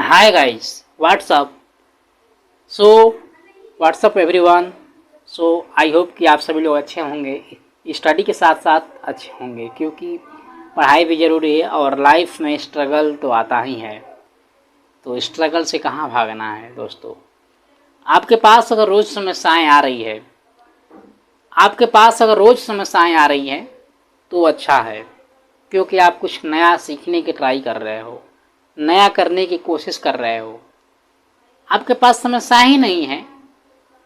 Hi guys, what's up? What's up everyone? I hope कि आप सभी लोग अच्छे होंगे, स्टडी के साथ साथ अच्छे होंगे, क्योंकि पढ़ाई भी ज़रूरी है और लाइफ में स्ट्रगल तो आता ही है। तो स्ट्रगल से कहाँ भागना है दोस्तों। आपके पास अगर रोज़ समस्याएं आ रही है, तो अच्छा है, क्योंकि आप कुछ नया सीखने की ट्राई कर रहे हो, नया करने की कोशिश कर रहे हो। आपके पास समस्या ही नहीं है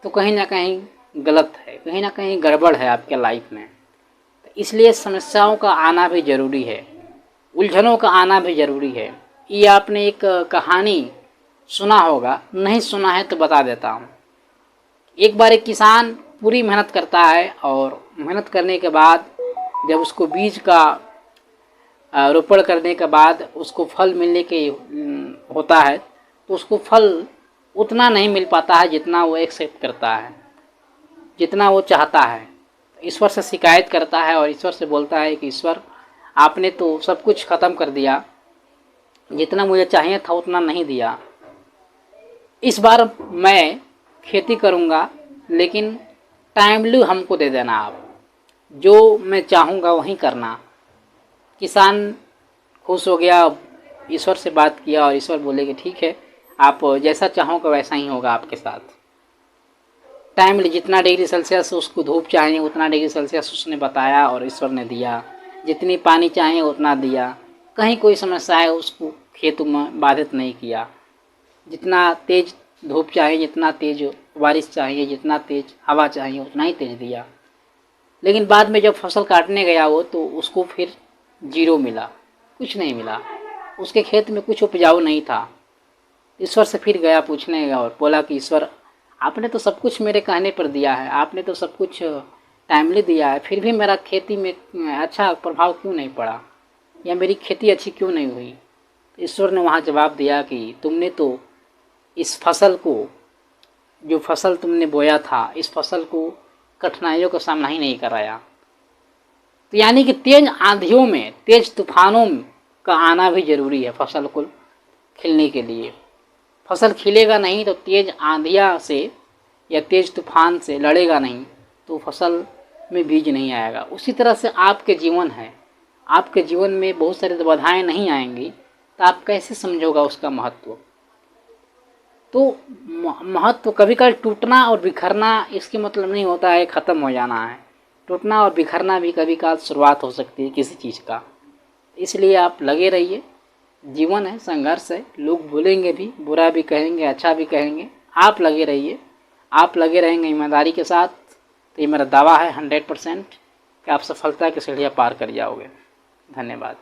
तो कहीं ना कहीं गलत है, कहीं ना कहीं गड़बड़ है आपके लाइफ में। तो इसलिए समस्याओं का आना भी ज़रूरी है, उलझनों का आना भी ज़रूरी है। ये आपने एक कहानी सुना होगा, नहीं सुना है तो बता देता हूँ। एक बार एक किसान पूरी मेहनत करता है और मेहनत करने के बाद जब उसको बीज का रोपण करने के बाद उसको फल मिलने के होता है, तो उसको फल उतना नहीं मिल पाता है जितना वो एक्सेप्ट करता है, जितना वो चाहता है। ईश्वर से शिकायत करता है और ईश्वर से बोलता है कि ईश्वर, आपने तो सब कुछ ख़त्म कर दिया, जितना मुझे चाहिए था उतना नहीं दिया। इस बार मैं खेती करूँगा, लेकिन टाइमली हमको दे देना, आप जो मैं चाहूँगा वही करना। किसान खुश हो गया, ईश्वर से बात किया और ईश्वर बोले कि ठीक है, आप जैसा चाहोगे वैसा ही होगा आपके साथ। टाइम जितना डिग्री सेल्सियस उसको धूप चाहिए उतना डिग्री सेल्सियस उसने बताया और ईश्वर ने दिया, जितनी पानी चाहिए उतना दिया। कहीं कोई समस्या है उसको खेत में बाधित नहीं किया। जितना तेज धूप चाहिए, जितना तेज बारिश चाहिए, जितना तेज हवा चाहिए उतना ही तेज दिया। लेकिन बाद में जब फसल काटने गया वो, तो उसको फिर जीरो मिला, कुछ नहीं मिला, उसके खेत में कुछ उपजाऊ नहीं था। ईश्वर से फिर गया पूछने गया और बोला कि ईश्वर, आपने तो सब कुछ मेरे कहने पर दिया है, आपने तो सब कुछ टाइमली दिया है, फिर भी मेरा खेती में अच्छा प्रभाव क्यों नहीं पड़ा, या मेरी खेती अच्छी क्यों नहीं हुई। ईश्वर ने वहाँ जवाब दिया कि तुमने तो इस फसल को, जो फसल तुमने बोया था, इस फसल को कठिनाइयों का सामना ही नहीं कराया। तो यानी कि तेज आंधियों में, तेज तूफानों का आना भी ज़रूरी है फसल को खिलने के लिए। फसल खिलेगा नहीं तो तेज आंधिया से या तेज तूफान से लड़ेगा नहीं तो फसल में बीज नहीं आएगा। उसी तरह से आपके जीवन है, आपके जीवन में बहुत सारी बाधाएं नहीं आएंगी तो आप कैसे समझोगा उसका महत्व। तो महत्व कभी कभी टूटना और बिखरना, इसके मतलब नहीं होता है ख़त्म हो जाना है। टूटना और बिखरना भी कभी कभार शुरुआत हो सकती है किसी चीज़ का। इसलिए आप लगे रहिए, जीवन है, संघर्ष है, लोग बोलेंगे भी, बुरा भी कहेंगे, अच्छा भी कहेंगे। आप लगे रहिए, आप लगे रहेंगे ईमानदारी के साथ, तो ये मेरा दावा है 100% कि आप सफलता की सीढ़ियाँ पार कर जाओगे। धन्यवाद।